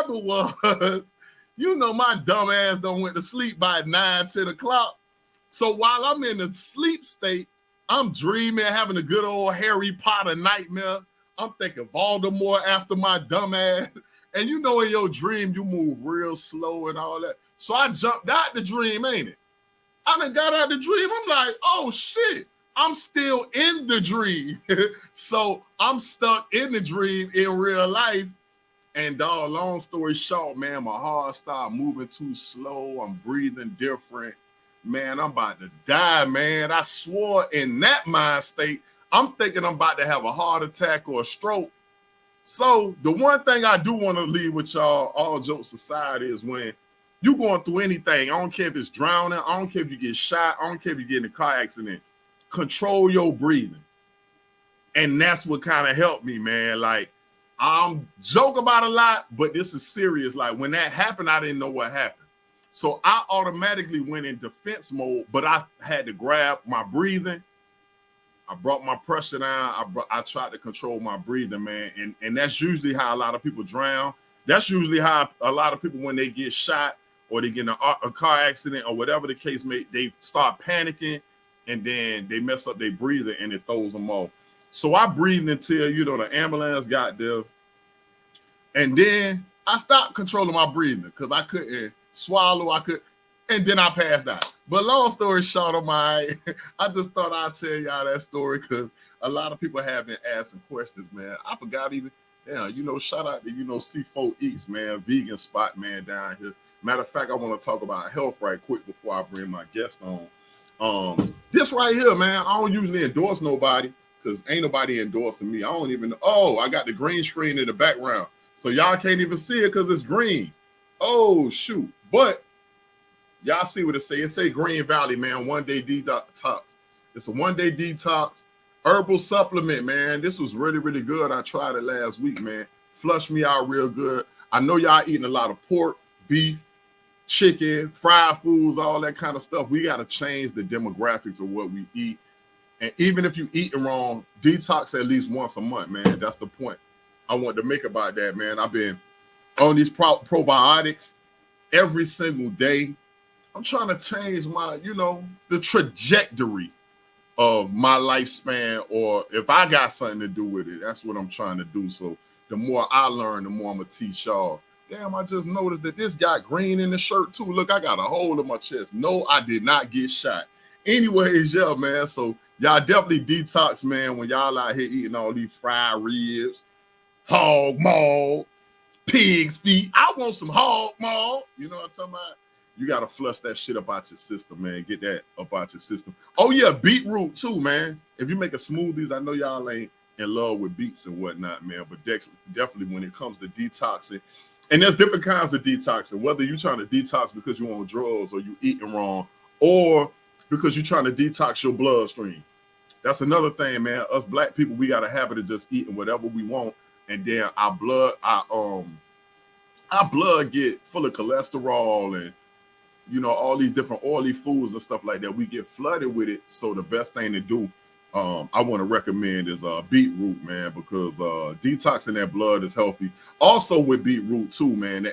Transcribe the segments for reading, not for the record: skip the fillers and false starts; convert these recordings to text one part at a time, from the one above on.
happened was, my dumb ass don't went to sleep by 9, 10 o'clock. So while I'm in the sleep state, I'm dreaming, having a good old Harry Potter nightmare. I'm thinking Voldemort after my dumb ass. And in your dream, you move real slow and all that. So I jumped out the dream, ain't it? I done got out the dream. I'm like, oh shit, I'm still in the dream. So I'm stuck in the dream in real life. And dog, long story short, man, my heart started moving too slow. I'm breathing different. Man, I'm about to die, man. I swore in that mind state, I'm thinking I'm about to have a heart attack or a stroke. So the one thing I do want to leave with y'all, all jokes aside, is when you going through anything, I don't care if it's drowning, I don't care if you get shot, I don't care if you get in a car accident, control your breathing. And that's what kind of helped me, man. Like, I'm joke about a lot, but this is serious. Like, when that happened, I didn't know what happened. So I automatically went in defense mode, but I had to grab my breathing. I brought my pressure down. I tried to control my breathing, man. And that's usually how a lot of people drown. That's usually how a lot of people, when they get shot or they get in a car accident or whatever the case may, they start panicking and then they mess up their breathing and it throws them off. So I breathed until, the ambulance got there. And then I stopped controlling my breathing because I couldn't swallow. And then I passed out. But long story short, I just thought I'd tell y'all that story because a lot of people have been asking questions, man. I forgot even, shout out to, C4 Eats, man, vegan spot, man, down here. Matter of fact, I want to talk about health right quick before I bring my guest on. This right here, man, I don't usually endorse nobody because ain't nobody endorsing me. I don't even know. Oh, I got the green screen in the background. So y'all can't even see it because it's green. Oh, shoot. But y'all see what it say. It say Green Valley, man, 1 day detox. It's a 1 day detox herbal supplement, man. This was really, really good. I tried it last week, man. Flushed me out real good. I know y'all eating a lot of pork, beef, chicken, fried foods, all that kind of stuff. We got to change the demographics of what we eat. And even if you eating wrong, detox at least once a month, man. That's the point I want to make about that, man. I've been on these probiotics every single day. I'm trying to change my, the trajectory of my lifespan, or if I got something to do with it, that's what I'm trying to do. So the more I learn, the more I'm going to teach y'all. Damn, I just noticed that this got green in the shirt too. Look, I got a hole in my chest. No, I did not get shot. Anyways, yeah, man. So y'all definitely detox, man, when y'all out here eating all these fried ribs, hog maw, pig's feet. I want some hog maw. You know what I'm talking about? You got to flush that shit up out your system, man. Get that up out your system. Oh, yeah, beetroot too, man. If you make a smoothies, I know y'all ain't in love with beets and whatnot, man. But definitely when it comes to detoxing, and there's different kinds of detoxing, whether you're trying to detox because you're on drugs or you eating wrong, or because you're trying to detox your bloodstream. That's another thing, man. Us black people, we got a habit of just eating whatever we want. And then our blood get full of cholesterol and, all these different oily foods and stuff like that. We get flooded with it. So the best thing to do, I want to recommend is beetroot, man, because detoxing that blood is healthy. Also with beetroot too, man,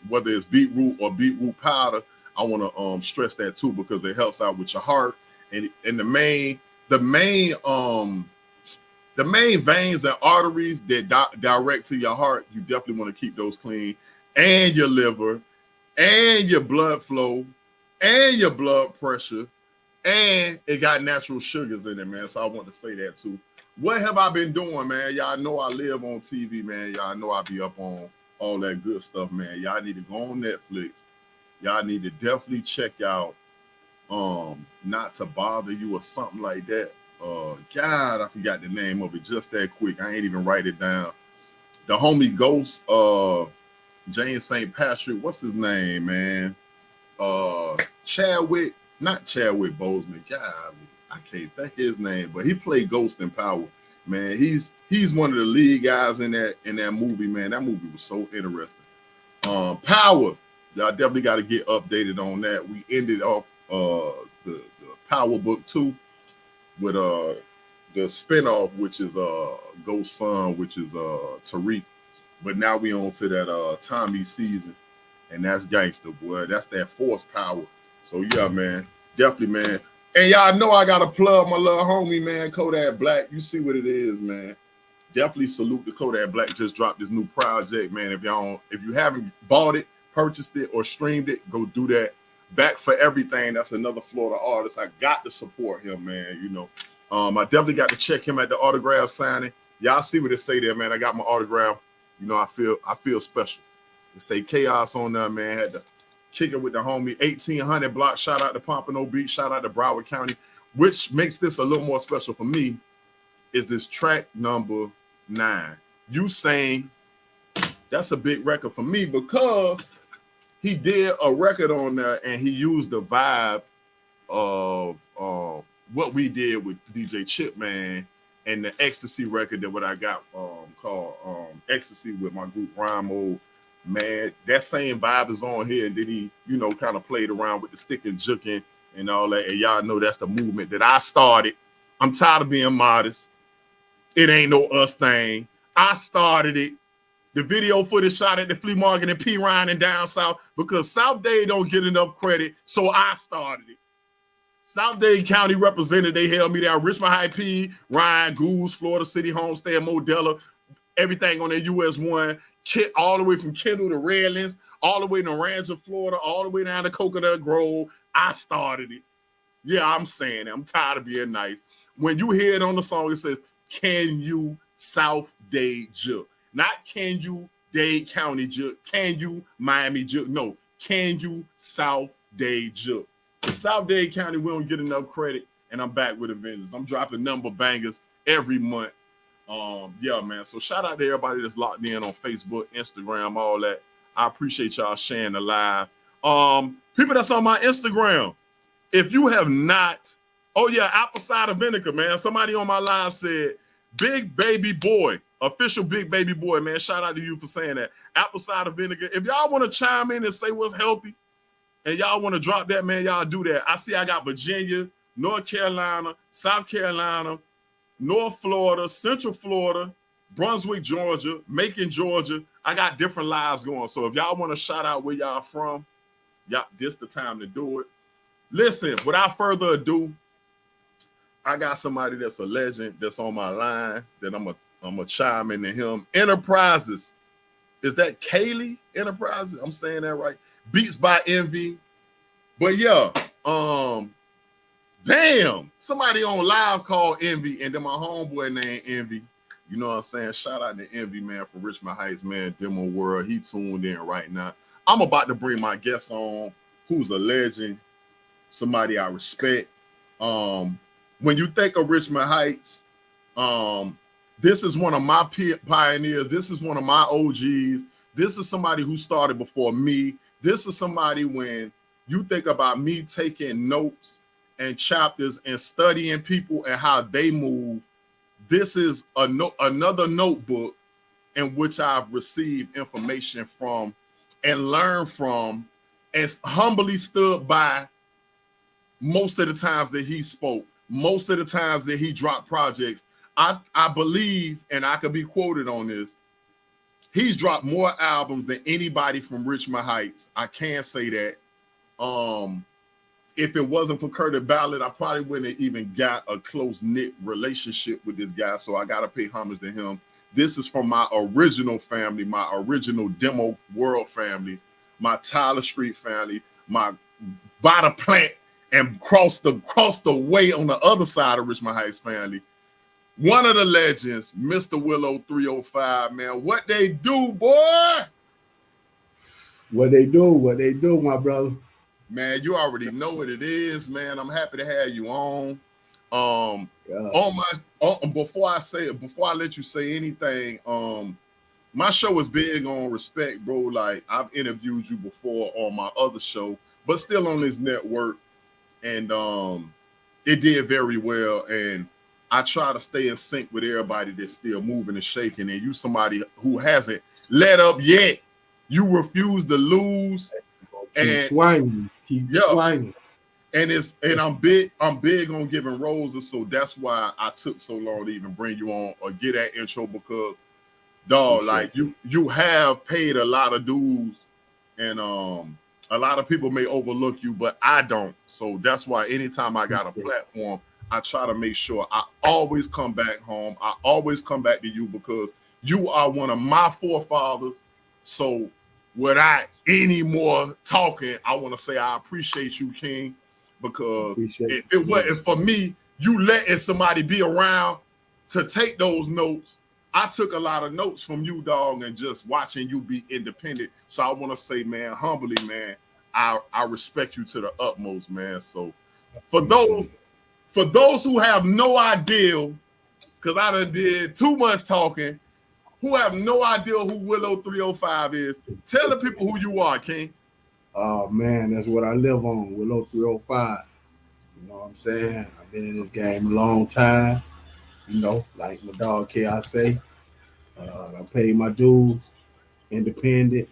whether it's beetroot or beetroot powder, I want to stress that too, because it helps out with your heart and the main veins and arteries that direct to your heart. You definitely want to keep those clean, and your liver, and your blood flow, and your blood pressure, and it got natural sugars in it, man. So I want to say that too. What have I been doing, man? Y'all know I live on TV, man. Y'all know I be up on all that good stuff, man. Y'all need to go on Netflix. Y'all need to definitely check out Not to Bother You or something like that. God, I forgot the name of it just that quick. I ain't even write it down. The homie Ghost, Jane St. Patrick, what's his name, man? Chadwick, not Chadwick Boseman. God, I can't think his name, but he played Ghost in Power. Man, he's one of the lead guys in that movie, man. That movie was so interesting. Power, y'all definitely got to get updated on that. We ended off the Power Book 2 with the spinoff, which is Ghost's son, which is Tariq. But now we on to that Tommy season, and that's gangster, boy. That's that force power. So yeah, man, definitely, man. And y'all know I gotta plug my little homie, man, Kodak Black. You see what it is, man. Definitely salute the Kodak Black. Just dropped this new project, man. If you haven't bought it, purchased it, or streamed it, go do that. Back for Everything. That's another Florida artist. I got to support him, man. You know, I definitely got to check him at the autograph signing. Y'all see what it say there, man. I got my autograph. You know, I feel special. It say Chaos on there, man. Had to kick it with the homie 1800 block. Shout out to Pompano Beach. Shout out to Broward County. Which makes this a little more special for me is this track number 9. You Saying, that's a big record for me because he did a record on there and he used the vibe of what we did with DJ Chip, man, and the Ecstasy record that what I got called Ecstasy with my group Rhyme Mode. Man, that same vibe is on here. And then he, you know, kind of played around with the stick and juking and all that. And y'all know that's the movement that I started. I'm tired of being modest. It ain't no us thing. I started it. The video footage shot at the flea market in P. Ryan and down south because South Dade don't get enough credit, so I started it. South Dade County represented, they held me down. Richmond High P, Ryan, Goose, Florida City, Homestead, Modella, everything on their US 1, all the way from Kendall to Redlands, all the way to Ranger, Florida, all the way down to Coconut Grove. I started it. Yeah, I'm saying it. I'm tired of being nice. When you hear it on the song, it says, can you South Dade Juke? Not can you Dade County Juke? Can you Miami Juke? No, can you South Dade Juke? In South Dade County, we don't get enough credit, and I'm back with a vengeance. I'm dropping number bangers every month. Yeah, man. So shout out to everybody that's locked in on Facebook, Instagram, all that. I appreciate y'all sharing the live. People that's on my Instagram, if you have not, oh yeah, apple cider vinegar, man. Somebody on my live said, Big Baby Boy, official Big Baby Boy, man. Shout out to you for saying that. Apple cider vinegar. If y'all want to chime in and say what's healthy, and y'all want to drop that, man, y'all do that. I see I got Virginia, North Carolina, South Carolina, North Florida, Central Florida, Brunswick, Georgia, Macon, Georgia. I got different lives going. So if y'all want to shout out where y'all from, y'all, this the time to do it. Listen, without further ado, I got somebody that's a legend that's on my line that I'm a chime into him. Enterprises. Is that Kaylee Enterprises? I'm saying that right. Beats by Envy. But yeah, damn, somebody on live called Envy, and then my homeboy named Envy. You know what I'm saying? Shout out to Envy, man, from Richmond Heights, man, Demo World. He tuned in right now. I'm about to bring my guest on, who's a legend, somebody I respect. When you think of Richmond Heights, this is one of my pioneers. This is one of my OGs. This is somebody who started before me. This is somebody when you think about me taking notes and chapters and studying people and how they move. This is another notebook in which I've received information from and learned from and humbly stood by most of the times that he spoke, most of the times that he dropped projects. I believe, and I could be quoted on this, he's dropped more albums than anybody from Richmond Heights. I can say that. If it wasn't for Curtis Ballard, I probably wouldn't have even got a close-knit relationship with this guy, so I got to pay homage to him. This is from my original family, my original Demo World family, my Tyler Street family, my by the plant and cross the way on the other side of Richmond Heights family. One of the legends, Mr. Wilo305, man. What they do, boy? What they do, my brother. Man, you already know what it is, man. I'm happy to have you on. Before I let you say anything, my show is big on respect, bro. Like, I've interviewed you before on my other show, but still on this network, and it did very well. And I try to stay in sync with everybody that's still moving and shaking. And you somebody who hasn't let up yet. You refuse to lose. Keep swinging. And I'm big on giving roses, so that's why I took so long to even bring you on or get that intro, because dog, Appreciate like you have paid a lot of dues, and a lot of people may overlook you, but I don't. So that's why anytime I got a platform, I try to make sure I always come back home. I always come back to you because you are one of my forefathers. So without any more talking, I want to say I appreciate you, King, because if it wasn't for me, you letting somebody be around to take those notes. I took a lot of notes from you, dog, and just watching you be independent. So I want to say, man, humbly, man, I respect you to the utmost, man. So for those who have no idea, because I done did too much talking, who have no idea who Wilo305 is, tell the people who you are, King. Oh man, that's what I live on, Wilo305. You know what I'm saying? I've been in this game a long time. You know, like my dog I say, I paid my dues, independent.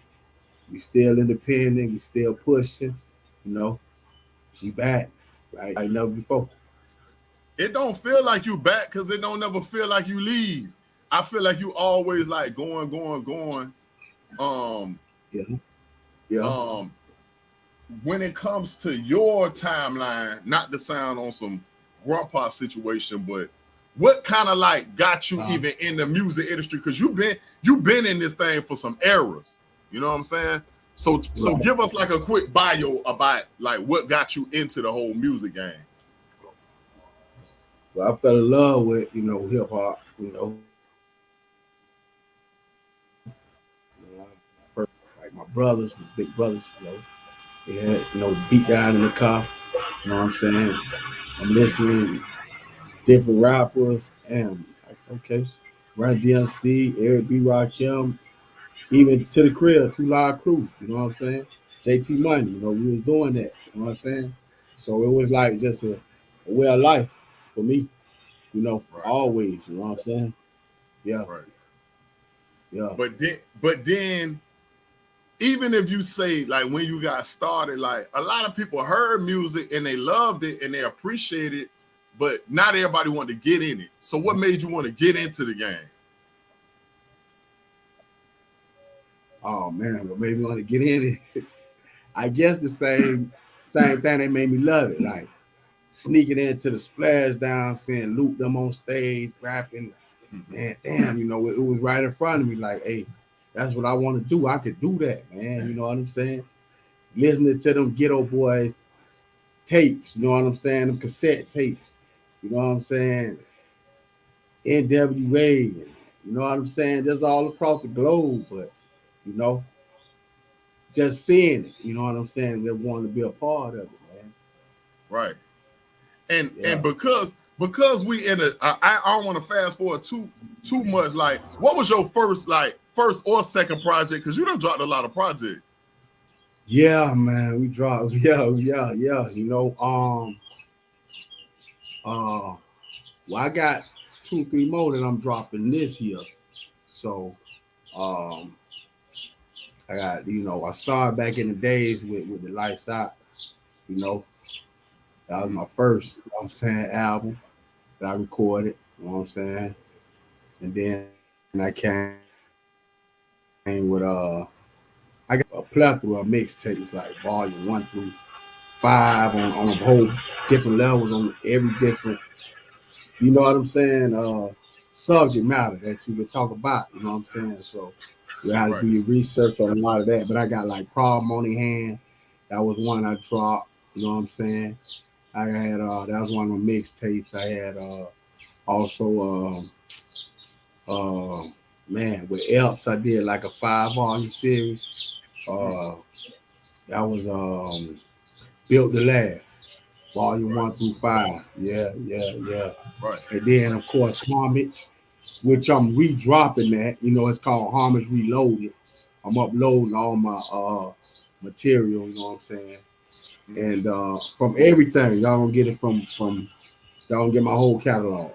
We still independent. We still pushing. You know, we back like never before. It don't feel like you back because it don't never feel like you leave. I feel like you always like going. Yeah. When it comes to your timeline, not to sound on some grandpa situation, but what kind of like got you even in the music industry? Because you've been in this thing for some eras. You know what I'm saying? So give us like a quick bio about like what got you into the whole music game. Well, I fell in love with hip hop. First, like my brothers, my big brothers. They had beat down in the car. You know what I'm saying? I'm listening different rappers and like, okay, Run DMC, Eric B. Rakim, even to the crib, 2 Live Crew. You know what I'm saying? JT Money. We was doing that. You know what I'm saying? So it was like just a way of life for me. Always. You know what I'm saying? Yeah. Right. Yeah. But then even if you say like when you got started, like a lot of people heard music and they loved it and they appreciated it, but not everybody wanted to get in it. So what made you want to get into the game? Oh man, what made me want to get in it? I guess the same thing that made me love it. Like sneaking into the splash down, seeing Luke them on stage rapping. Man, damn, it was right in front of me. Like, hey, that's what I want to do. I could do that, man. You know what I'm saying? Listening to them Ghetto Boys tapes, you know what I'm saying? Them cassette tapes, you know what I'm saying? NWA, you know what I'm saying? Just all across the globe, but just seeing it, you know what I'm saying? They wanted to be a part of it, man. Right. And because we in I don't want to fast forward too much. Like, what was your first or second project? Because you done dropped a lot of projects. Yeah, man, we dropped. Yeah. Well, I got 2-3 more that I'm dropping this year. So, I got I started back in the days with the Lights Out. That was my first, album that I recorded. You know what I'm saying? And then I came with I got a plethora of mixtapes like volume 1 through 5 on a whole different levels on every different, you know what I'm saying, subject matter that you could talk about, you know what I'm saying? So you had to do your research on a lot of that. But I got like Problem on the Hand. That was one I dropped, you know what I'm saying? I had that was one of my mixtapes. I had also man, with Elps I did like a 5-volume series. That was Built to Last, volume 1 through 5. Yeah. Right. And then of course Homage, which I'm redropping that. It's called Homage Reloaded. I'm uploading all my material, you know what I'm saying? And from everything, y'all gonna get it from y'all gonna get my whole catalog,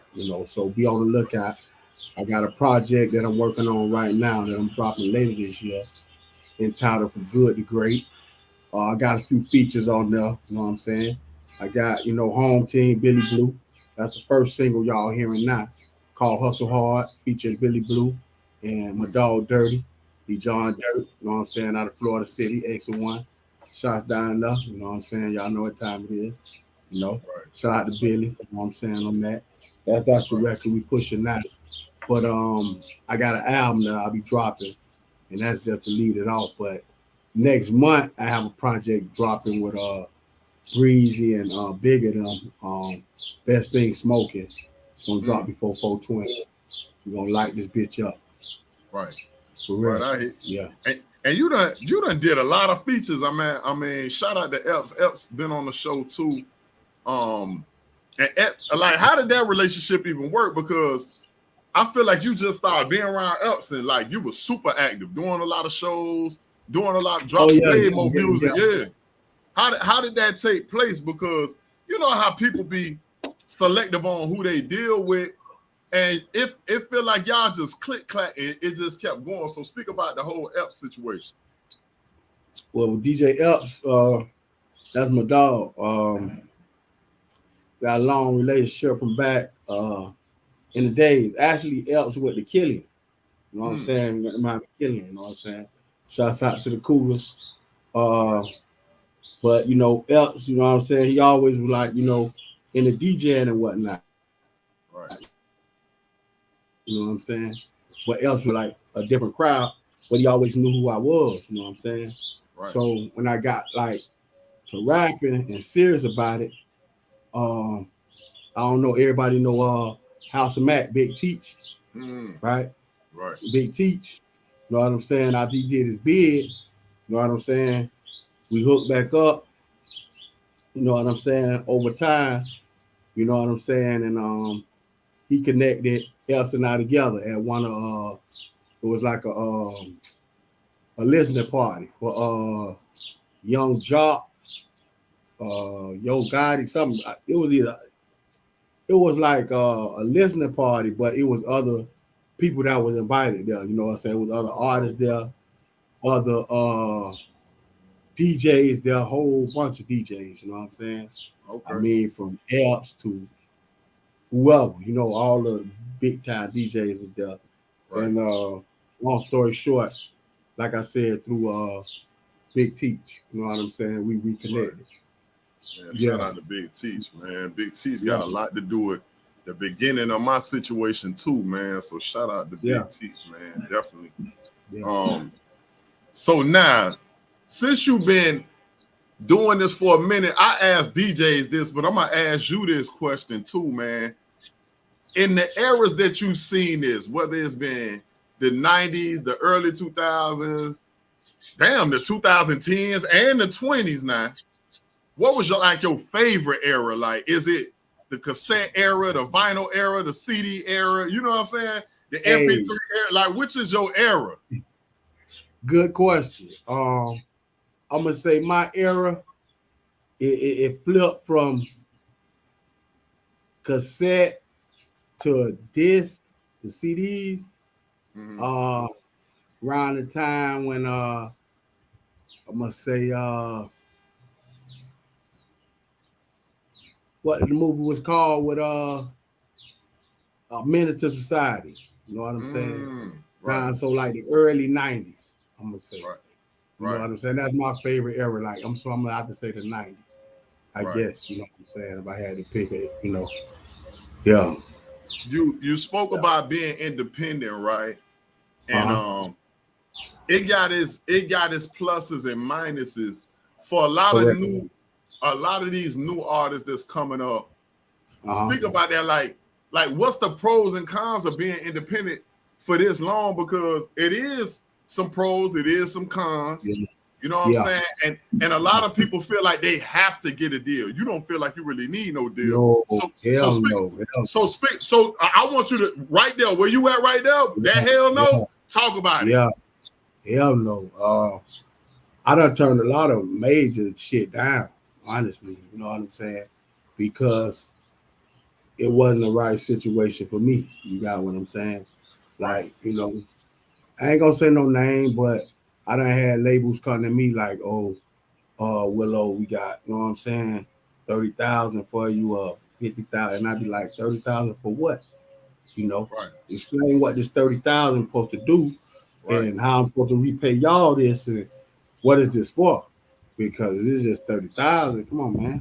so be on the lookout. I got a project that I'm working on right now that I'm dropping later this year entitled From Good to Great. I got a few features on there, you know what I'm saying? I got, Home Team Billy Blue. That's the first single y'all hearing now, called Hustle Hard, featuring Billy Blue. and my dog Dirty, he John Dirt, you know what I'm saying, out of Florida City, X1. Shots down there, you know what I'm saying? Y'all know what time it is. You know, Right. shout out to Billy, you know what I'm saying on that. That's the record we pushing now. But I got an album that I'll be dropping, and that's just to lead it off. But next month I have a project dropping with Breezy and Bigger them. Best Thing Smoking. It's gonna drop before 420. We're gonna light this bitch up. Right. For real. Right. Yeah. And you done did a lot of features. I mean, shout out to Epps. Epps been on the show too. And Epps, like, how did that relationship even work? Because I feel like you just started being around Epps and like you were super active, doing a lot of shows, doing a lot of dropping way more music. Yeah. How did that take place? Because you know how people be selective on who they deal with. And if it feel like y'all just click clack, it just kept going. So speak about the whole Epps situation. Well, with DJ Epps, that's my dog. Got a long relationship from back in the days. Actually, Epps with the Killian. You know what I'm saying? My Killian, you know what I'm saying? Shouts out to the Cougars. But you know, Epps, you know what I'm saying? He always was like, you know, in the DJing and whatnot. Right. You know what I'm saying? But Epps was like a different crowd, but he always knew who I was, you know what I'm saying? Right. So when I got like to rapping and serious about it, I don't know, everybody know House of Mac, Big Teach, right? Right. Big Teach, you know what I'm saying? After he did his bid, you know what I'm saying? We hooked back up, you know what I'm saying, over time, you know what I'm saying? And he connected Epps and I together at one of it was like a listening party for Young Jock, Yo Gotti, something. It was like a listening party, but it was other people that was invited there. You know what I'm saying? It was other artists there, other DJs there, a whole bunch of DJs. You know what I'm saying? Okay. I mean, from Epps to whoever, you know, all the big time DJs was there. Right. And long story short, like I said, through Big Teach, you know what I'm saying? We reconnected. Right. Shout out to Big Teach, man. Big Teach got a lot to do with the beginning of my situation too, man. So shout out to Big Teach, man. Definitely. Yeah. So now, since you've been doing this for a minute, I asked DJs this, but I'm gonna ask you this question too, man. In the eras that you've seen this, whether it's been the 90s, the early 2000s, damn, the 2010s and the 20s now, what was your favorite era? Like, is it the cassette era, the vinyl era, the CD era? You know what I'm saying? The MP3 era. Like, which is your era? Good question. I'm gonna say my era, it flipped from cassette to disc to CDs. Around the time when I'm gonna say what the movie was called with A Menace to Society. You know what I'm saying? Right. So like the early 90s, I'm gonna say. Right. You know what I'm saying? That's my favorite era. Like I'm gonna have to say the 90s. I guess, you know what I'm saying, if I had to pick it, you know. Yeah. You spoke about being independent, right? And it got its pluses and minuses for a lot of these new artists that's coming up. Speak about that, like what's the pros and cons of being independent for this long? Because it is some pros, it is some cons. Yeah. You know what I'm saying? And a lot of people feel like they have to get a deal. You don't feel like you really need no deal. So I want you to right there where you at right there. That hell no. Talk about it. Yeah. Hell no. I done turned a lot of major shit down, honestly. You know what I'm saying? Because it wasn't the right situation for me. You got what I'm saying? Like, you know, I ain't gonna say no name, but I done had labels come to me like, Willow, we got, you know what I'm saying, 30,000 for you, 50,000. And I'd be like, 30,000 for what? Right. Explain what this 30,000 supposed to do, Right. and how I'm supposed to repay y'all this, and what is this for? Because it is just 30,000. Come on, man.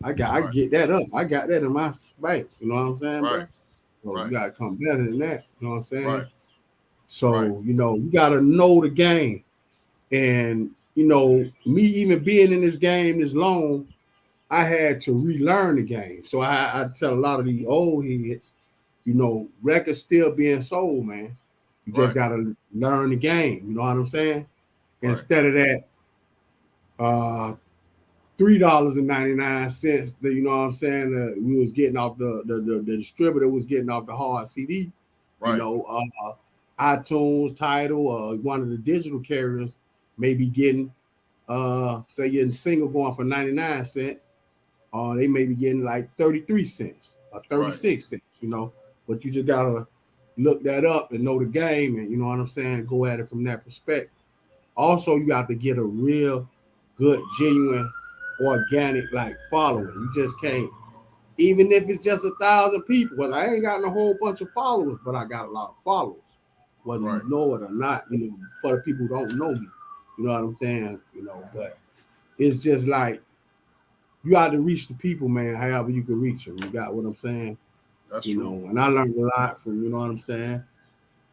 I get that up. I got that in my bank. You know what I'm saying, Right. bro? So Right. you gotta come better than that. You know what I'm saying? Right. So Right. you gotta know the game, and me even being in this game this long, I had to relearn the game. So I tell a lot of these old heads, records still being sold, man. You just Right. gotta learn the game. You know what I'm saying? Right. Instead of that, $3.99. You know what I'm saying? We was getting off the distributor was getting off the hard CD. Right. iTunes, Tidal, or one of the digital carriers may be getting, say, getting single going for 99 cents. They may be getting like 33 cents or 36 cents. But you just gotta look that up and know the game, and you know what I'm saying. Go at it from that perspective. Also, you got to get a real good, genuine, organic following. You just can't, even if it's just 1,000 people. Well, I ain't got a whole bunch of followers, but I got a lot of followers, whether you know it or not. For the people who don't know me, you know what I'm saying. But it's just like you got to reach the people, man. However you can reach them, you got what I'm saying. That's true. And I learned a lot from, what I'm saying,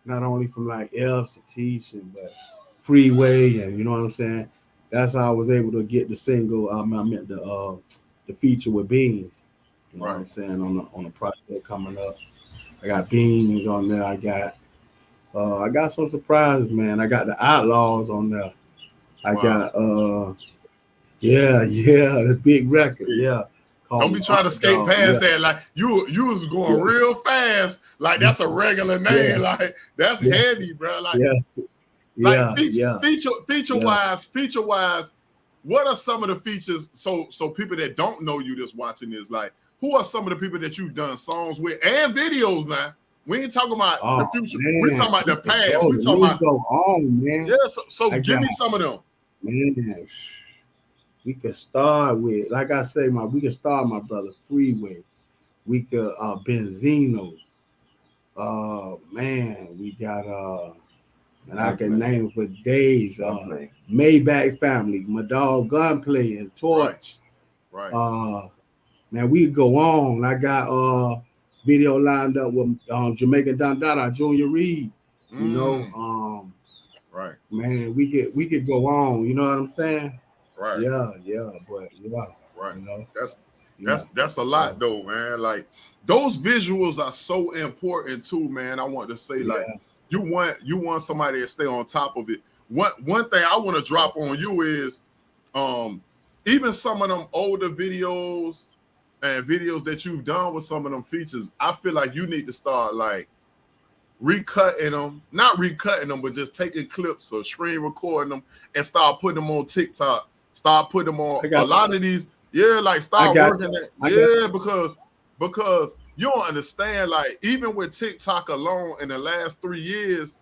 not only from Elf, Satish, but Freeway, and you know what I'm saying. That's how I was able to get the single. I meant the feature with Beans. You know what I'm saying, on the project coming up. I got Beans on there. I got some surprises, man. I got the Outlaws on there. I got the big record. Yeah. Don't be trying to skate past that. Like you was going real fast. Like that's a regular name. Like that's heavy, bro. Like feature wise, what are some of the features? So people that don't know you that's watching this, like, who are some of the people that you've done songs with and videos now? We ain't talking about the future. We're talking about the past. We're talking about go on, man. Yeah, so give me some of them. Man, we could start with, like I say, we could start my brother Freeway. We could Benzino. Man, we got and I can name it for days. Maybach Family, my dog Gunplay and Torch. Right. Man, we go on. I got video lined up with Jamaican Don Dada, Junior Reed. Right. Man, we could go on. You know what I'm saying? Right. Yeah, but Right. That's a lot though, man. Like those visuals are so important too, man. I want to say you want somebody to stay on top of it. One thing I want to drop on you is even some of them older videos and videos that you've done with some of them features, I feel like you need to start recutting them, not recutting them, but just taking clips or screen recording them and start putting them on TikTok. Start putting them on a lot of these. Yeah, start working that. Because you don't understand, even with TikTok alone in the last 3 years,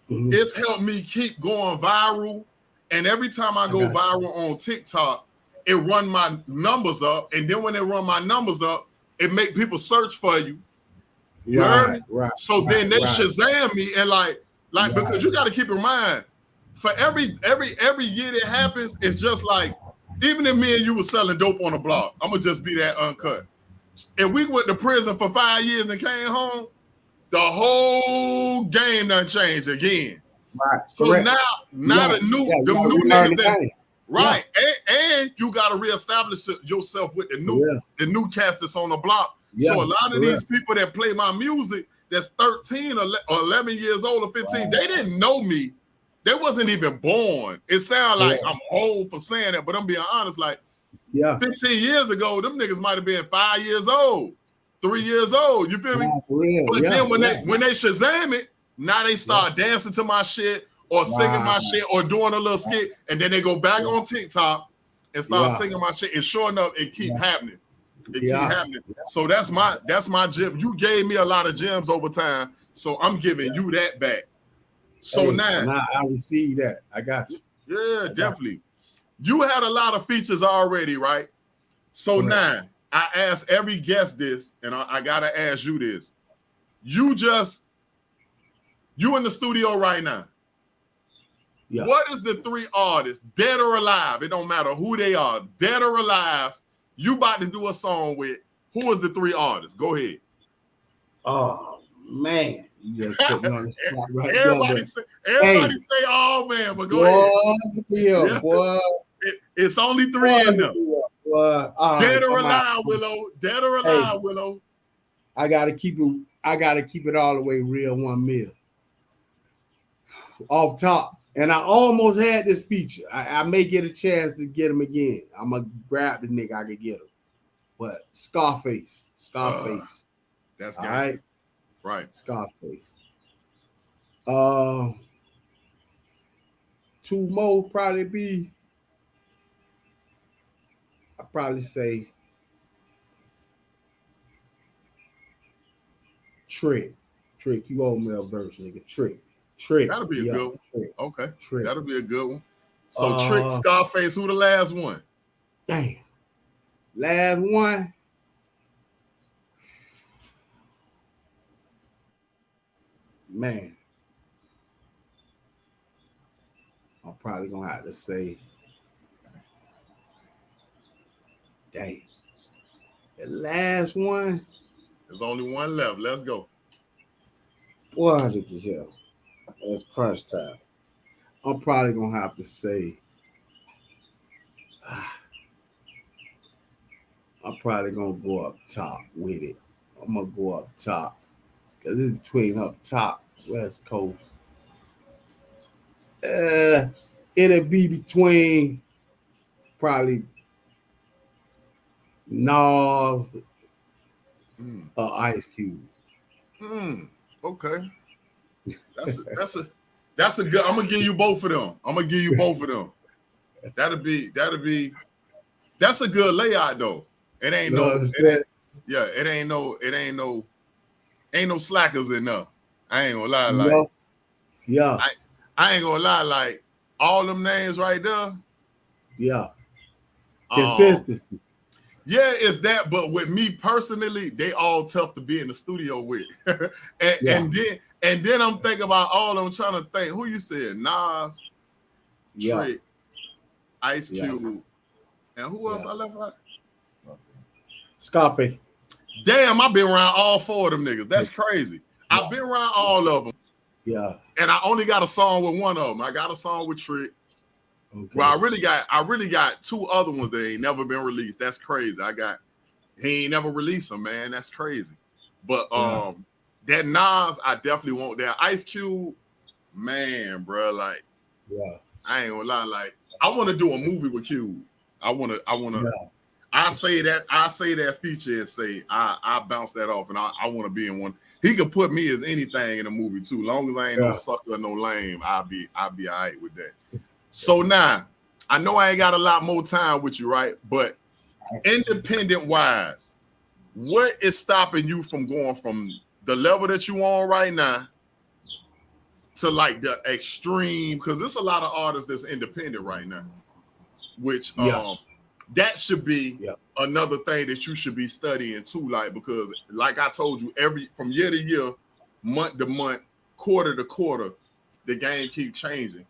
it's helped me keep going viral. And every time I go viral on TikTok, it run my numbers up. And then when it run my numbers up, it make people search for you. Then they Shazam me and because you got to keep in mind, for every year that happens, it's just even if me and you were selling dope on the block, I'm gonna just be that uncut. And we went to prison for 5 years and came home, the whole game done changed again. Right. So now the new niggas that right. And you gotta reestablish yourself with the new cast that's on the block. So a lot of these people that play my music that's 13 or 11 years old or 15, they didn't know me. They wasn't even born. It sounds like I'm old for saying that, but I'm being honest. 15 years ago, them niggas might have been 5 years old, 3 years old. You feel me? But then when they Shazam it, now they start dancing to my shit or singing my shit or doing a little skit, and then they go back on TikTok and start singing my shit. And sure enough, it keep happening. It keep happening. So that's my gem. You gave me a lot of gems over time, so I'm giving you that back. So now I receive that. I got you. Yeah, definitely. You had a lot of features already, right? So now I ask every guest this, and I gotta ask you this. you in the studio right now. Yeah. What is the 3 artists, dead or alive? It don't matter who they are, dead or alive. You about to do a song with. Who is the 3 artists? Go ahead. Oh man, you just put me on the spot right everybody say, oh man, but go ahead. Yeah, boy. It's only 3 in there. Dead or alive, out. Willow. Dead or alive, Willow. I gotta keep it all the way real 1 mil. Off top. And I almost had this feature. I may get a chance to get him again. I'm gonna grab the nigga I could get him. But Scarface. That's all right. Right. Scarface. 2 more probably be. I'd probably say Trick. You owe me a verse, nigga. Trick. That'll be a good one. Trick. Okay. Trick. That'll be a good one. So Trick, Scarface, who the last one? Damn. Last one. Man. I'm probably gonna have to say, dang. The last one. There's only one left. Let's go. What the hell? It's crunch time. I'm probably gonna have to say, I'm probably gonna go up top with it. I'm gonna go up top because it's between up top, West Coast. It'll be between probably Nas or Ice Cube. Okay. That's a good. I'm gonna give you both of them. That'll be. That's a good layout though. It ain't ain't no slackers in there. I ain't gonna lie. Like, yeah. I ain't gonna lie. Like all them names right there. Yeah. Consistency. Yeah, it's that. But with me personally, they all tough to be in the studio with. And then I'm thinking about all I'm trying to think. Who you said? Nas, Trick, Ice Cube, and who else I left out? Scarface. Damn, I've been around all 4 of them niggas. That's crazy. I've been around all of them. Yeah. And I only got a song with one of them. I got a song with Trick. Okay. Well, I really got 2 other ones that ain't never been released. That's crazy. He ain't never released them, man. That's crazy. But that Nas, I definitely want that. Ice Cube, man, bro. Like, I ain't gonna lie. Like, I want to do a movie with Cube. I say that feature and say I bounce that off, and I want to be in one. He could put me as anything in a movie too, long as I ain't no sucker, no lame. I'll be all right with that. So now, I know I ain't got a lot more time with you, right? But independent wise, what is stopping you from going from the level that you on right now to like the extreme? Because there's a lot of artists that's independent right now, which that should be another thing that you should be studying too. Like, because like I told you, from year to year, month to month, quarter to quarter, the game keep changing.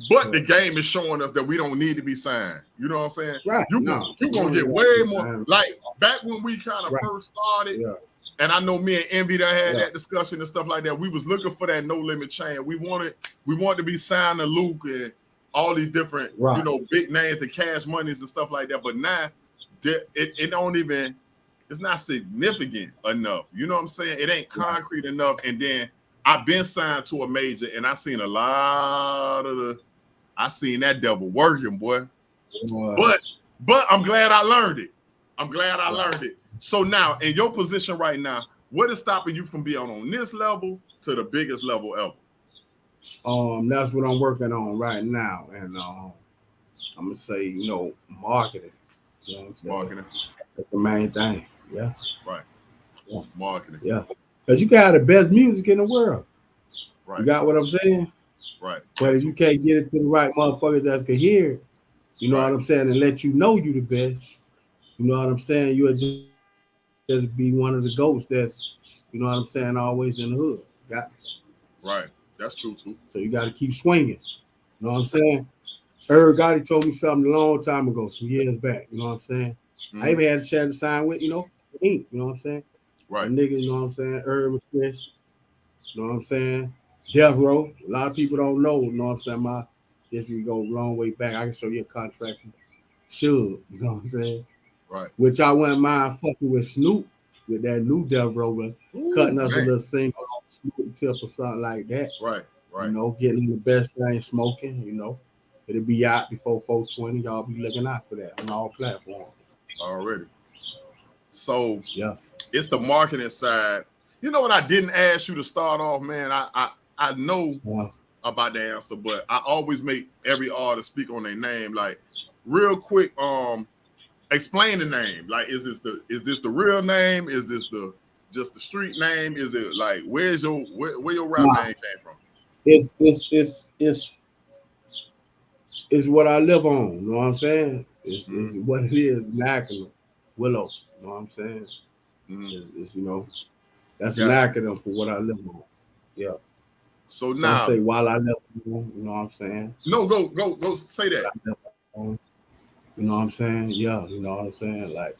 But the game is showing us that we don't need to be signed. You know what I'm saying? Right. You're gonna get way more. Like back when we kind of first started, and I know me and Envy that had that discussion and stuff like that. We was looking for that no limit chain. We wanted to be signed to Luke and all these different, big names, the Cash Monies and stuff like that. But now it don't even, it's not significant enough. You know what I'm saying? It ain't concrete enough. And then I've been signed to a major, and I seen that devil working, boy. But I'm glad I learned it. So now, in your position right now, what is stopping you from being on this level to the biggest level ever? That's what I'm working on right now, and I'm gonna say, marketing. You know what I'm saying? Marketing. That's the main thing. Yeah. Right. Yeah. Marketing. Yeah. Because you got the best music in the world. Right. You got what I'm saying? Right. But if you can't get it to the right motherfuckers that can hear it, you know what I'm saying, and let you know you the best, you know what I'm saying, you'll just be one of the goats that's, you know what I'm saying, always in the hood. Got Right. That's true too. So you got to keep swinging. You know what I'm saying? Irv Gotti told me something a long time ago, some years back. You know what I'm saying? I even had a chance to sign with, Ink. You know what I'm saying? Right. A nigga, you know what I'm saying? Irv and Chris. You know what I'm saying? Death Row. A lot of people don't know. You know what I'm saying? This we go a long way back. I can show you a contract. Sure. You know what I'm saying? Right. Which I wouldn't mind fucking with Snoop with that new Death Row, cutting us a little single Snoop tip or something like that. Right. Right. Getting the best thing smoking, It'll be out before 420. Y'all be looking out for that on all platforms. Already. So yeah, it's the marketing side. You know what I didn't ask you to start off, man? I know about the answer, but I always make every artist speak on their name. Like, real quick, explain the name. Like, is this the real name? Is this just the street name? Is it like where your rap name came from? It's what I live on. You know what I'm saying? It's what it is. National Willow. You know what I'm saying? It's that's an acronym for what I live on. Yeah. So now I say while I live on, you know what I'm saying? No, go say that. You know what I'm saying? Yeah, you know what I'm saying? Like,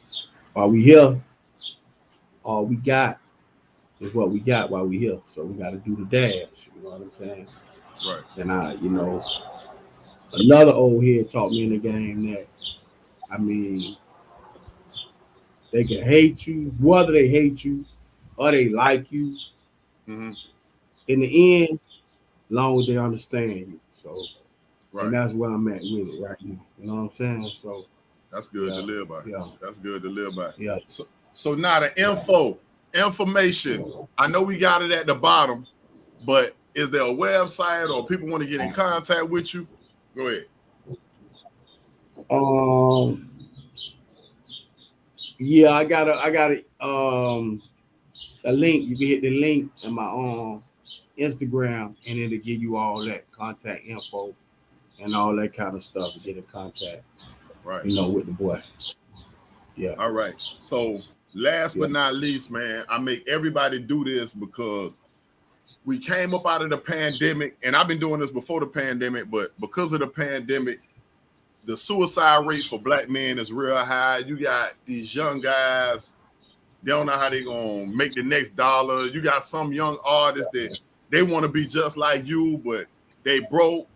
while we here, all we got is what we got while we here. So we got to do the dash. You know what I'm saying? Right. And another old head taught me in the game that, they can hate you, whether they hate you or they like you. In the end, long as they understand you. So, and that's where I'm at with it right now. You know what I'm saying? So that's good to live by. Yeah, that's good to live by. Yeah. So now the information. I know we got it at the bottom, but is there a website or people want to get in contact with you? Go ahead. Yeah, I got a link. You can hit the link in my Instagram, and it'll give you all that contact info and all that kind of stuff to get in contact. Right. With the boy. Yeah. All right. So last but not least, man, I make everybody do this because we came up out of the pandemic, and I've been doing this before the pandemic, but because of the pandemic, the suicide rate for Black men is real high. You got these young guys, they don't know how they're going to make the next dollar. You got some young artists that they want to be just like you, but they broke,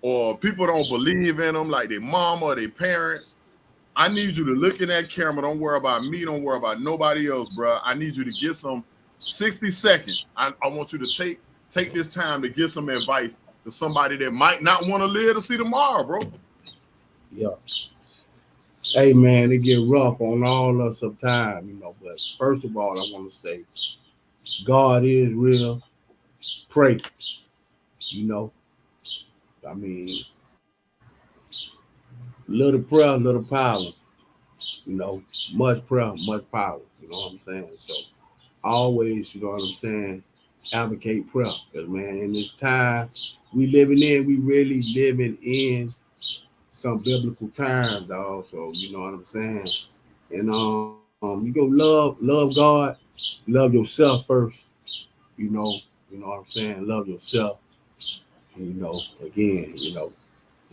or people don't believe in them like their mama or their parents. I need you to look in that camera. Don't worry about me. Don't worry about nobody else, bro. I need you to get some 60 seconds. I want you to take this time to get some advice to somebody that might not want to live to see tomorrow, bro. Yeah. Hey, man, it get rough on all of us sometimes, but first of all, I want to say God is real. Pray. Little prayer, little power. Much prayer, much power. You know what I'm saying? So always, you know what I'm saying, advocate prayer. Because, man, in this time we really living in some biblical times, dog. So you know what I'm saying? And you go love God, love yourself first. You know what I'm saying? Love yourself. And, again, in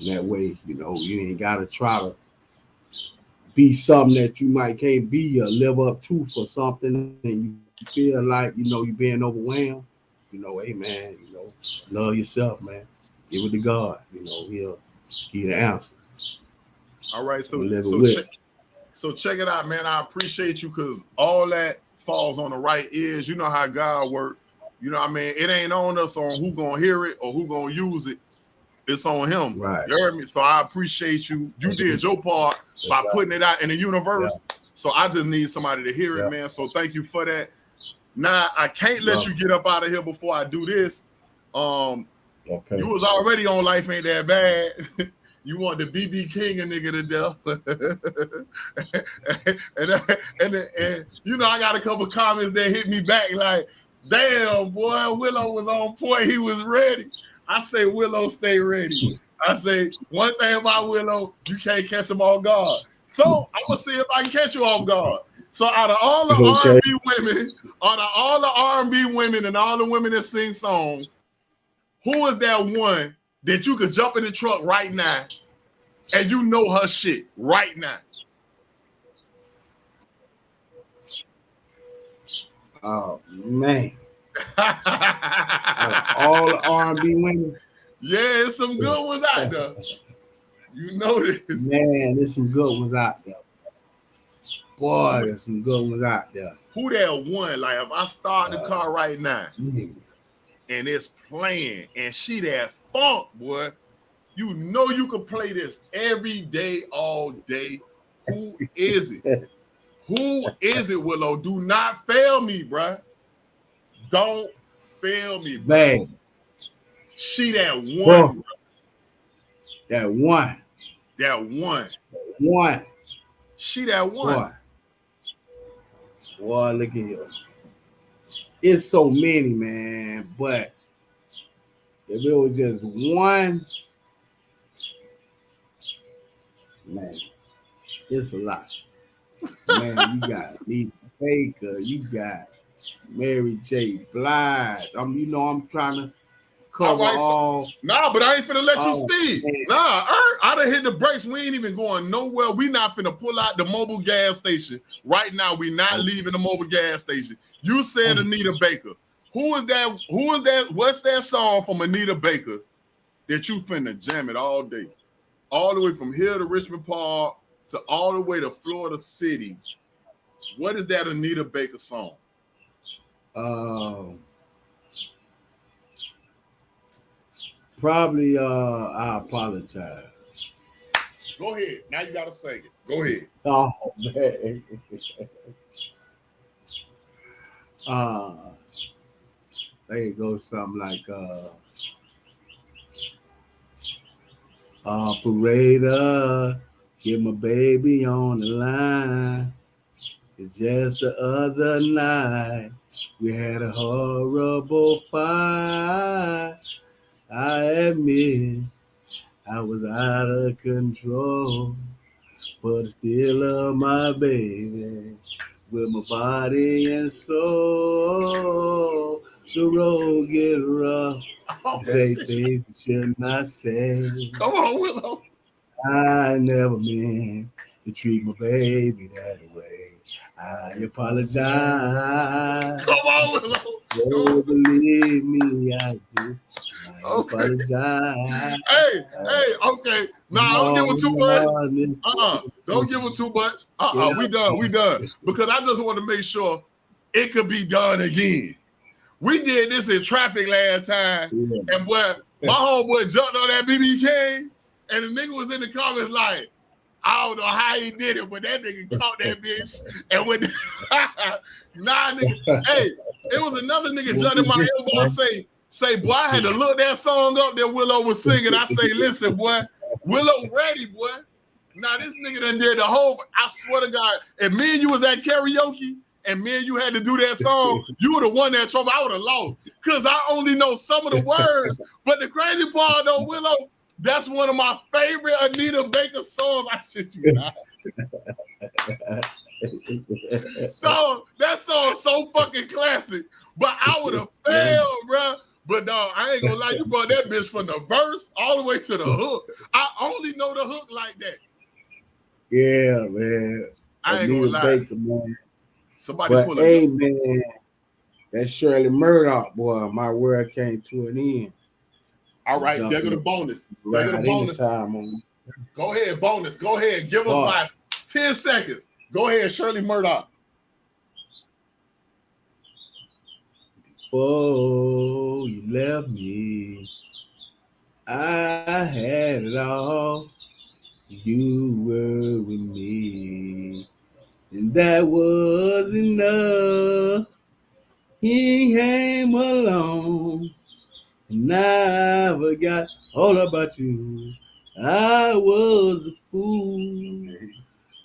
that way, you ain't gotta try to be something that you can't be or live up to for something, and you feel like you're being overwhelmed. Hey man, love yourself, man. Give it to God. He'll give you the answers. All right, so check it out, man. I appreciate you because all that falls on the right ears. You know how God works. You know what I mean? It ain't on us on who gonna hear it or who gonna use it. It's on him. Right. You heard me? So I appreciate you. You did your part by putting it out in the universe. Yeah. So I just need somebody to hear it, man. So thank you for that. Now I can't let you get up out of here before I do this. Okay. You was already on Life Ain't That Bad. You want the BB King a nigga to death. and I got a couple comments that hit me back like, damn, boy, Willow was on point. He was ready. I say Willow stay ready. I say one thing about Willow, you can't catch him off guard. So I'm gonna see if I can catch you off guard. So out of all the Okay. R&B women, out of all the R&B women and all the women that sing songs, who is that one that you could jump in the truck right now and you know her shit right now? Oh man. All the R&B women. Yeah, it's some good ones out there. You know this. Man, there's some good ones out there. Boy, there's some good ones out there. Who that one? Like if I start the car right now Man. and it's playing and she that funk, boy, you know you could play this every day, all day. Who is it? Who is it, Willow? Do not fail me, bruh. Don't fail me, bruh. Man. She that one, bruh. That one. That one. One. She that one. Boy, look at you. It's so many, man. But if it was just one, man, it's a lot. Man, you got Anita Baker, you got Mary J. Blige. I'm trying to cover all. Nah, but I ain't finna let you speed. Man. Nah, I done hit the brakes. We ain't even going nowhere. We not finna pull out the mobile gas station. Right now, we not leaving the mobile gas station. You said Anita Baker. Who is that? Who is that? What's that song from Anita Baker that you finna jam it all day? All the way from here to Richmond Park to all the way to Florida City. What is that Anita Baker song? Probably I apologize. Go ahead. Now you gotta sing it. Go ahead. Oh man. There you go, something like operator, get my baby on the line. It's just the other night we had a horrible fight. I admit I was out of control, but still love my baby with my body and soul. The road get rough, say things you should not say. Come on, Willow. I never meant to treat my baby that way. I apologize. Come on, Willow. Don't believe me, I do. I apologize. Hey, okay. Nah, don't give him too much. Don't give him too much. We done. Because I just want to make sure it could be done again. We did this in traffic last time, and boy, my homeboy jumped on that BB King, and the nigga was in the comments like, I don't know how he did it, but that nigga caught that bitch and went. Nah, nigga. Hey, it was another nigga jumped in my inbox say, boy, I had to look that song up that Willow was singing. I say, listen, boy, Willow ready, boy. Now this nigga done did the whole. I swear to God, if me and you was at karaoke and me and you had to do that song, you would have won that trophy. I would have lost because I only know some of the words. But the crazy part, though, Willow, that's one of my favorite Anita Baker songs. I shit you not. Dog, that song's so fucking classic. But I would have failed, bro. But dog, I ain't gonna lie, you brought that bitch from the verse all the way to the hook. I only know the hook like that. Yeah, man. I ain't Anita gonna lie. Baker, man. Somebody but pull hey, it. Man, that Shirley Murdoch, boy, my world came to an end. All right, there go the bonus. There go the bonus. Go ahead, bonus. Go ahead. Give us like 10 seconds. Go ahead, Shirley Murdoch. Before you left me, I had it all. You were with me, and that was enough. He came along, and I forgot all about you. I was a fool,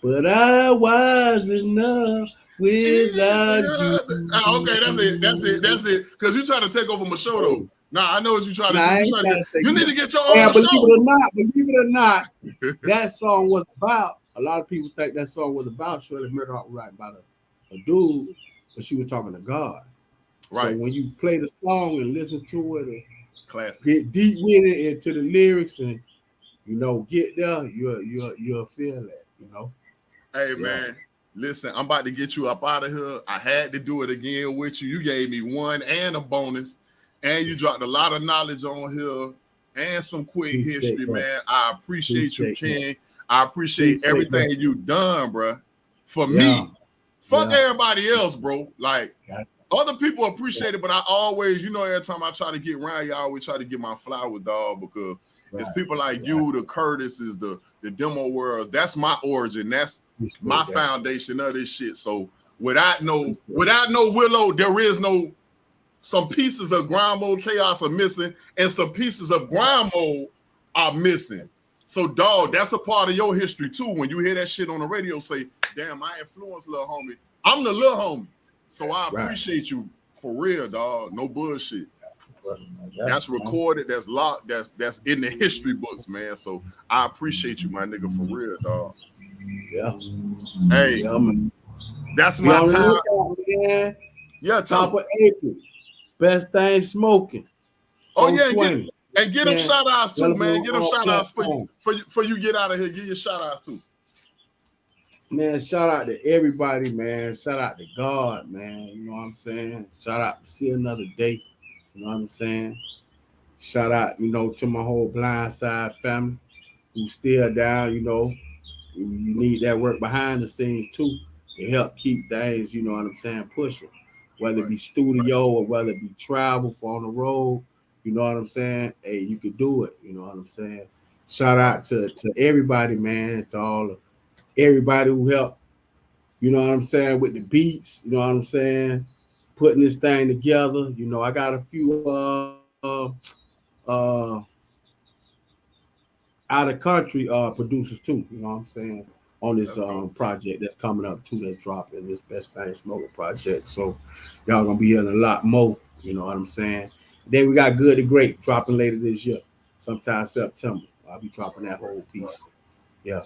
but I was enough without you. Okay, that's it. Because you try to take over my show, though. Nah, I know what you try to do. You need to get your own believe show. Believe it or not, that song was about. A lot of people think that song was about Shirley Murdoch writing about a dude, but she was talking to God. Right. So when you play the song and listen to it and Classic. get deep with it into the lyrics and get there, you'll feel that, Hey Yeah. man, listen, I'm about to get you up out of here. I had to do it again with you. You gave me one and a bonus, and you dropped a lot of knowledge on here and some quick Appreciate history, that. man. I appreciate you, Appreciate King. I appreciate everything you done, bro. For me, fuck everybody else, bro. Like other people appreciate it, but I always, every time I try to get around, y'all always try to get my flowers, dog, because it's people like you, the Curtis's, the demo world. That's my origin. That's my foundation of this shit. So without no Willow, there is no. Some pieces of grind mode chaos are missing, and some pieces of grind mode are missing. So, dog, that's a part of your history too. When you hear that shit on the radio, say, "Damn, I influenced little homie. I'm the little homie." So I appreciate you for real, dog. No bullshit. That's recorded, that's locked, that's in the history books, man. So I appreciate you, my nigga, for real, dog. Yeah. Hey, man. That's my time. Man. Yeah, top of April. Best thing smoking. Oh yeah, and get them shout outs too, man. Get them shout outs for you get out of here. Get your shout outs too. Man, shout out to everybody, man. Shout out to God, man. You know what I'm saying? Shout out to see another day. You know what I'm saying? Shout out, to my whole Blindside family who's still down, You need that work behind the scenes too to help keep things, you know what I'm saying, pushing. Whether it be studio or whether it be travel for on the road, you know what I'm saying? Hey, you could do it, you know what I'm saying? Shout out to everybody, man, to everybody who helped, you know what I'm saying, with the beats, you know what I'm saying, putting this thing together. I got a few out of country producers too, you know what I'm saying, on this project that's coming up too, that's dropping, this Best Thing Smoking project. So y'all gonna be hearing a lot more, you know what I'm saying. Then we got Good to Great dropping later this year, sometime September. I'll be dropping that whole piece. Yeah.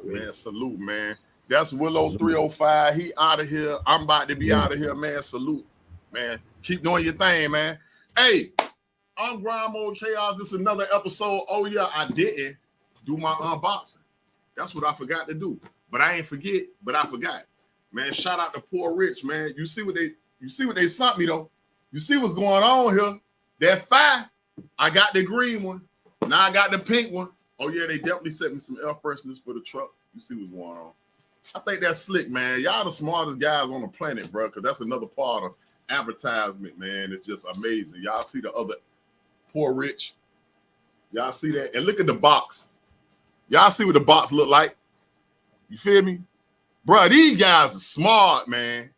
Man, salute, man. That's Wilo305. He out of here. I'm about to be out of here, man. Salute, man. Keep doing your thing, man. Hey, I'm Grind Mode Chaos. This is another episode. Oh yeah, I didn't do my unboxing. That's what I forgot to do. But I ain't forget, but I forgot. Man, shout out to Poor Rich, man. You see what they sent me though. You see what's going on here. That 5, I got the green one. Now I got the pink one. Oh yeah, they definitely sent me some air fresheners for the truck. You see what's going on. I think that's slick, man. Y'all the smartest guys on the planet, bro, because that's another part of advertisement, man. It's just amazing. Y'all see the other Poor Rich. Y'all see that? And look at the box. Y'all see what the box look like? You feel me? Bro, these guys are smart, man.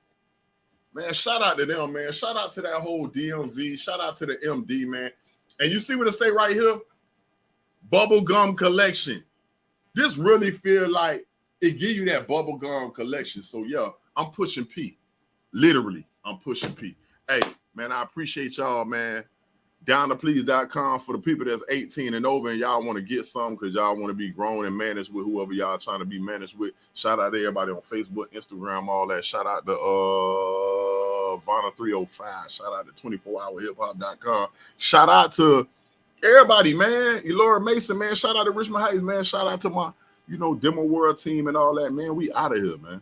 Man, shout out to them, man. Shout out to that whole DMV. Shout out to the MD, man. And you see what it say right here? Bubblegum collection. This really feel like it give you that bubblegum collection. So, yeah, I'm pushing P. Literally, I'm pushing P. Hey, man, I appreciate y'all, man. Downtheplease.com for the people that's 18 and over and y'all want to get some because y'all want to be grown and managed with whoever y'all trying to be managed with. Shout out to everybody on Facebook, Instagram, all that. Shout out to Wilo305. Shout out to 24hourhiphop.com. Shout out to everybody, man. Elora Mason, man. Shout out to Richmond Heights, man. Shout out to my, Demo World team and all that, man. We out of here, man.